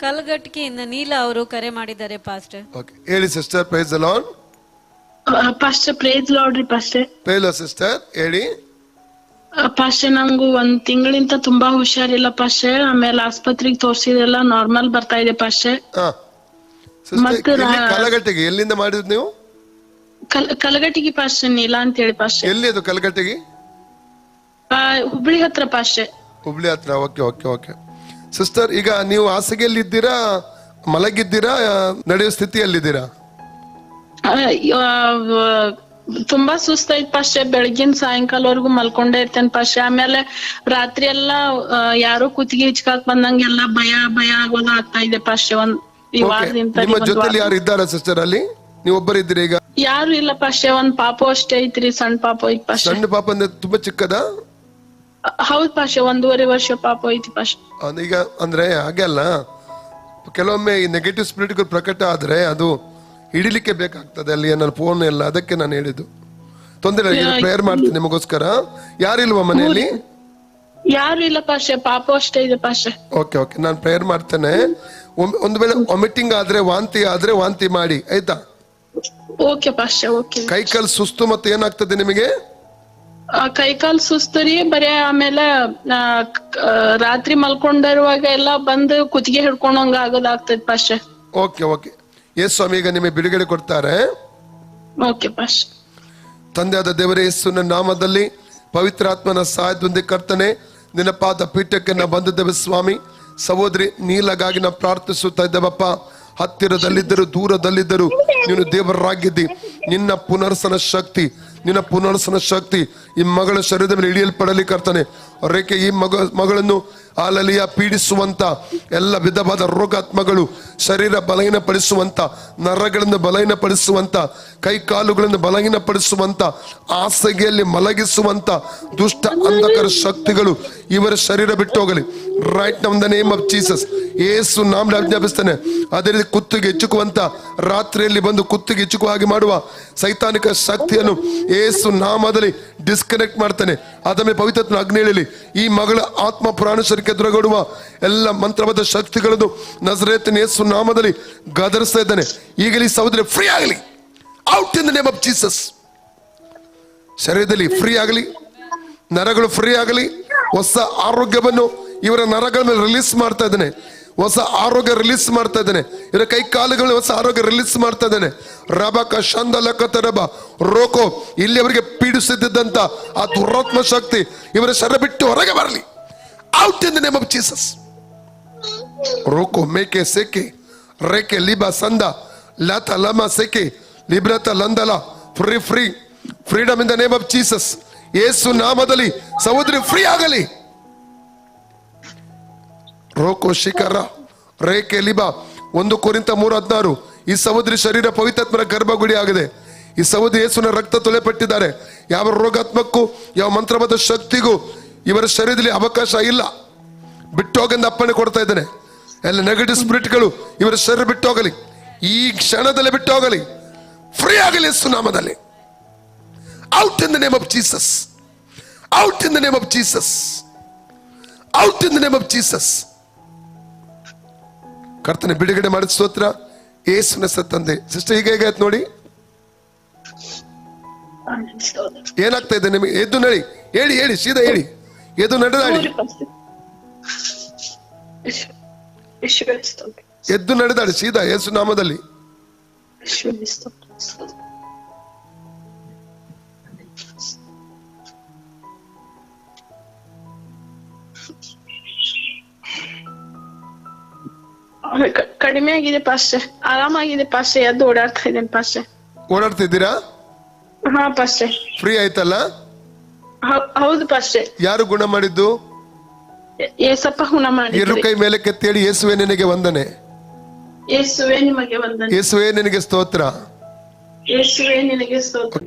ಕಲ್ಗಟ್ಟಿಗೆಯಿಂದ ನೀಲ ಅವರು ಕರೆ ಮಾಡಿದ್ದಾರೆ ಪಾಸ್ಟರ್. ಓಕೆ, ಹೇಳಿ sister. Praise the lord. Pastor praise lord ರೀ ಪಾಸ್ಟರ್. ಪ್ರೈಸ್ ಸಿಸ್ಟರ್, ಹೇಳಿ. ಪಾಸ್ಟರ್ ನಂಗು 1 ತಿಂಗಳಿಂದ ತುಂಬಾ ಹುಷಾರಿಲ್ಲ ಪಾಸ್ಟರ್. ಆಮೇಲೆ ಆಸ್ಪತ್ರೆಗೆ ತೋರಿಸಿದೆಲ್ಲ ನಾರ್ಮಲ್ ಬರ್ತಾ ಇದೆ ಪಾಸ್ಟರ್. ಕಲಗಟ್ಟಿಗೆ ಎಲ್ಲಿಂದ ಮಾಡಿದ್ ನೀವು? ಕಲಗಟ್ಟಿಗೆ ಪಾಸ್ಟರ್, ನೀಲಾ ಅಂತ ಹೇಳಿ ಪಾಸ್ಟರ್. ಎಲ್ಲಿ ಅದು ಕಲಗಟ್ಟಿಗೆ? ಹುಬ್ಳಿ ಹತ್ರ ಪಾಸ್ಟರ್. ಹುಬ್ಳಿ ಹತ್ರ. ಓಕೆ ಓಕೆ ಓಕೆ ಸಿಸ್ಟರ್, ಈಗ ನೀವು ಹಾಸಿಗೆಯಲ್ಲಿ ಇದ್ದೀರಾ, ಮಲಗಿದ್ದೀರಾ, ನಡೆಯುವ ಸ್ಥಿತಿಯಲ್ಲಿದ್ದೀರಾ? ತುಂಬಾ ಸುಸ್ತಾಯ್ತು ಪಾಸ್ಟರ್. ಬೆಳಗಿನ ಸಾಯಂಕಾಲವರೆಗೂ ಮಲ್ಕೊಂಡೇ ಇರ್ತೇನೆ ಪಾಸ್ಟರ್. ಆಮೇಲೆ ರಾತ್ರಿ ಎಲ್ಲಾ ಯಾರೋ ಕುತ್ತಿಗೆ ಹಿಚ್ಕಾಕ್ ಬಂದಂಗೆಲ್ಲ ಭಯ ಭಯ ಆಗೋದು ಆಗ್ತಾ ಇದೆ ಪಾಸ್ಟರ್. ನಿಮ್ಮ ಜೊತೆಲಿ ಯಾರು ಇದ್ದಾರಾ ಸಿಸ್ಟರ್? ಅಲ್ಲಿ ನೀವು ಒಬ್ಬರಿದ್ದೀರಿ ಈಗ? ಯಾರು ಇಲ್ಲ ಪಾಸ್ಟರ್. 1 ಪಾಪು ಅಷ್ಟೇ ಐತ್ರಿ, ಸಣ್ಣ ಪಾಪು ಐತಿ ಪಾಸ್ಟರ್. ಸಣ್ಣ ಪಾಪ ಅಂದ್ರೆ ತುಂಬಾ ಚಿಕ್ಕದ? ಹೌದ್ ಪಾಸ್ಟರ್, 1.5 ವರ್ಷ ಪಾಪು ಐತಿ ಪಾಸ್ಟರ್. ಈಗ ಅಂದ್ರೆ ಹಾಗೆ ಅಲ್ಲ, ಕೆಲವೊಮ್ಮೆ ಈ ನೆಗೆಟಿವ್ ಸ್ಪಿರಿಟ್ ಪ್ರಕಟ ಆದ್ರೆ ಅದು ಹಿಡಿಲಿಕ್ಕೆ ಬೇಕಾಗ್ತದೆ. ಅಲ್ಲಿ ನನ್ನ ಫೋನ್ ಎಲ್ಲ, ಅದಕ್ಕೆ ನಾನು ಹೇಳಿದ್ದು. ತೊಂದರೆ ಪ್ರೇಯರ್ ಮಾಡ್ತೀನಿ ನಿಮಗೋಸ್ಕರ. ಯಾರಿಲ್ವಾ ಮನೆಯಲ್ಲಿ? ಯಾರು ಇಲ್ಲ ಪಾಸ್ಟರ್, ಪಾಪು ಅಷ್ಟೇ ಇದೆ ಪಾಸ್ಟರ್. ಓಕೆ ಓಕೆ, ನಾನು ಪ್ರೇಯರ್ ಮಾಡ್ತೇನೆ. ಒಂದು ವೇಳೆ ವಾಮಿಟಿಂಗ್ ಆದ್ರೆ, ವಾಂತಿ ಆದ್ರೆ ವಾಂತಿ ಮಾಡಿ, ಆಯ್ತಾ? Okay pastor, okay. ಕೈಕಾಲು ಸುಸ್ತು ಮತ್ತೆ ಏನಾಗ್ತದೆ ನಿಮಗೆ? ಕೈಕಾಲ್ ಸುಸ್ತರಿ ಬರೀ. ಆಮೇಲೆ ರಾತ್ರಿ ಮಲ್ಕೊಂಡಿರುವಾಗ ಎಲ್ಲ ಬಂದು ಕುತ್ತಿಗೆ ಹಿಡ್ಕೊಂಡಂಗ ಆಗೋದಾಗ್ತದೆ ಪಾಸ್ಟರ್. ಓಕೆ ಓಕೆ, ಯೇಸು ಸ್ವಾಮಿ ಈಗ ನಿಮಗೆ ಬಿಡುಗಡೆ ಕೊಡ್ತಾರೆ. Okay pastor. ತಂದೆಯಾದ ದೇವರೇ, ಯೇಸುವಿನ ನಾಮದಲ್ಲಿ ಪವಿತ್ರಾತ್ಮನ ಸಹಾಯದೊಂದಿಗೆ ಕರ್ತನೆ, ನಿನ್ನ ಪಾದ ಪೀಠಕ್ಕೆ ನಾವು ಬಂದಿದ್ದೇವೆ ಸ್ವಾಮಿ. ಸಹೋದರಿ ನೀಲಗಾಗಿ ನಾವು ಪ್ರಾರ್ಥಿಸುತ್ತಾ ಇದ್ದೇವಪ್ಪ. ಹತ್ತಿರದಲ್ಲಿದ್ದರು ದೂರದಲ್ಲಿದ್ದರು ನೀನು ದೇವರಾಗಿದ್ದಿ. ನಿನ್ನ ಪುನರ್ಸನ ಶಕ್ತಿ ಈ ಮಗಳ ಶರೀರದ ಮೇಲೆ ಇಳಿಯಲ್ಪಡಲಿ ಕರ್ತನೆ. ರೇಖೆ ಈ ಮಗಳನ್ನು ಹಾಲಲಿಯ ಪೀಡಿಸುವಂತ ಎಲ್ಲ ವಿಧವಾದ ರೋಗಾತ್ಮಗಳು, ಶರೀರ ಬಲಹೀನಪಡಿಸುವಂತ, ನರಗಳನ್ನು ಬಲಹೀನಪಡಿಸುವಂತ, ಕೈ ಕಾಲುಗಳನ್ನು ಬಲಹೀನಪಡಿಸುವಂತ, ಹಾಸಿಗೆಯಲ್ಲಿ ಮಲಗಿಸುವಂತ ದುಷ್ಟ ಅಂಧಕಾರ ಶಕ್ತಿಗಳು ಇವರ ಶರೀರ ಬಿಟ್ಟು ಹೋಗಲಿ. Right now in the name of Jesus. ಯೇಸು ನಾಮದಲ್ಲಿ ಆಜ್ಞಾಪಿಸ್ತೇನೆ. ಅದೇ ರೀತಿ ಕುತ್ತಿಗೆ ಹೆಚ್ಚುಕುವಂತ, ರಾತ್ರಿಯಲ್ಲಿ ಬಂದು ಕುತ್ತಿಗೆ ಹೆಚ್ಚುಕುವ ಹಾಗೆ ಮಾಡುವ ಸೈತಾನಿಕ ಶಕ್ತಿಯನ್ನು ಯೇಸು ನಾಮದಲ್ಲಿ ಡಿಸ್ಕನೆಕ್ಟ್ ಮಾಡ್ತೇನೆ. ಅದರ ಪವಿತ್ರ ಅಗ್ನಿ ಇಳಿಲಿ. ಈ ಮಗಳ ಆತ್ಮ ಪ್ರಾಣ ಶರೀರಕ್ಕೆ ಎದುರುಗೊಡುವ ಎಲ್ಲ ಮಂತ್ರವಾದ ಶಕ್ತಿಗಳನ್ನು ನಜರೇತಿನ ಯೇಸು ನಾಮದಲ್ಲಿ ಗದರಿಸ್ತಾ ಇದ್ದೇನೆ. ಈಗಲೇ ಸಹೋದರಿ ಫ್ರೀ ಆಗಲಿ. Out in the name of Jesus. ಶರೀರದಲ್ಲಿ ಫ್ರೀ ಆಗಲಿ, ನರಗಳು ಫ್ರೀ ಆಗಲಿ. ಹೊಸ ಆರೋಗ್ಯವನ್ನು ಇವರ ನರಗಳ ಮೇಲೆ ರಿಲೀಸ್ ಮಾಡ್ತಾ ಇದ್ದೇನೆ. ಹೊಸ ಆರೋಗ್ಯ ರಿಲೀಸ್ ಮಾಡ್ತಾ ಇದ್ದೇನೆ. ಇವರ ಕೈ ಕಾಲುಗಳು ಹೊಸ ಆರೋಗ್ಯ ರಿಲೀಸ್ ಮಾಡ್ತಾ ಇದ್ದೇನೆ. ರಬಕ ಶಂದಲಕತರಬ ರೋಕೋ, ಇಲ್ಲಿ ಅವರಿಗೆ ಪೀಡಿಸುತ್ತಿದ್ದಂತ ಆ ದುರಾತ್ಮ ಶಕ್ತಿ ಇವರ ಶರೀರ ಬಿಟ್ಟು ಹೊರಗೆ ಬರಲಿ. Out in the name of Jesus. ರೋಕೋ ಮೇಕೆ ಸೆಕೆ ರೇಕೆ ಲಿಬಾ ಸಂದ ಲತ ಲಮ ಸೆಕೆ ಲಿಬ್ರತ ಲಂದಲ free free freedom in the name of Jesus. ಯೇಸು ನಾಮದಲ್ಲಿ ಸಹೋದರಿ ಫ್ರೀ ಆಗಲಿ. ರೋಕೋ ಶಿಖರ ರೇಖೆ ಲಿಬಾ 1 ಕೊರಿಂಥ 3:16. ಈ ಸಹೋದರಿ ಶರೀರ ಪವಿತ್ರಾತ್ಮನ ಗರ್ಭಗುಡಿ ಆಗಿದೆ. ಈ ಸಹೋದರಿ ಯೇಸುವಿನ ರಕ್ತ ತೊಳೆಪಟ್ಟಿದ್ದಾರೆ. ಯಾವ ರೋಗಾತ್ಮಕ್ಕೂ ಯಾವ ಮಂತ್ರವಾದ ಶಕ್ತಿಗೂ ಇವರ ಶರೀರದಲ್ಲಿ ಅವಕಾಶ ಇಲ್ಲ. ಬಿಟ್ಟೋಗಂದ ಅಪ್ಪಣೆ ಕೊಡ್ತಾ ಇದ್ದೇನೆ. ಎಲ್ಲ ನೆಗೆಟಿವ್ ಸ್ಪಿರಿಟ್ಗಳು ಇವರ ಶರೀರ ಬಿಟ್ಟೋಗಲಿ. ಈ ಕ್ಷಣದಲ್ಲಿ ಬಿಟ್ಟೋಗಲಿ. ಫ್ರೀ ಆಗಲಿ ಯೇಸು ನಾಮದಲ್ಲಿ. Out in the name of Jesus. Out in the name of Jesus. Out in the name of Jesus. ಕರ್ತನೆ ಬಿಡುಗಡೆ ಮಾಡಿದ ಸ್ತೋತ್ರ ಯೇಸುವಿನ ತಂದೆ. ಸಿಸ್ಟರ್ ಈಗ ಹೇಗಾಯ್ತು ನೋಡಿ, ಏನಾಗ್ತಾ ಇದೆ ನಿಮಗೆ? ಎದ್ದು ನಡಿ, ಹೇಳಿ ಹೇಳಿ, ಸೀದಾ ಹೇಳಿ, ಎದ್ದು ನಡೆದಾಡಿ, ಎದ್ದು ನಡೆದಾಡಿ ಸೀದಾ ಯೇಸು ನಾಮದಲ್ಲಿ. ಕಡಿಮೆ ಆಗಿದೆ ಪಾಸ್ಟರ್, ಆರಾಮಾಗಿದೆ ಪಾಸ್ಟರ್. ಎದ್ದು ಓಡಾಡ್ತಾ ಇದ್ದೇನೆ ಪಾಸ್ಟರ್. ಓಡಾಡ್ತಿದ್ದೀರಾ? ಹಾ ಪಾಸ್ಟರ್. ಫ್ರೀ ಆಯ್ತಲ್ಲ? ಹೌದು ಪಾಸ್ಟರ್. ಯಾರು ಗುಣ ಮಾಡಿದ್ದು? ಏಸಪ್ಪ ಗುಣ ಮಾಡಿ. 2 ಕೈ ಮೇಲೆ ಕೆತ್ತೇಳಿ, ಯೇಸುವೆ ನಿನಗೆ ವಂದನೆ, ಯೇಸುವೆ ನಿಮಗೆ ವಂದನೆ, ಯೇಸುವೆ ನಿನಗೆ ಸ್ತೋತ್ರ, ಯೇಸುವೆ ನಿನಗೆ ಸ್ತೋತ್ರ.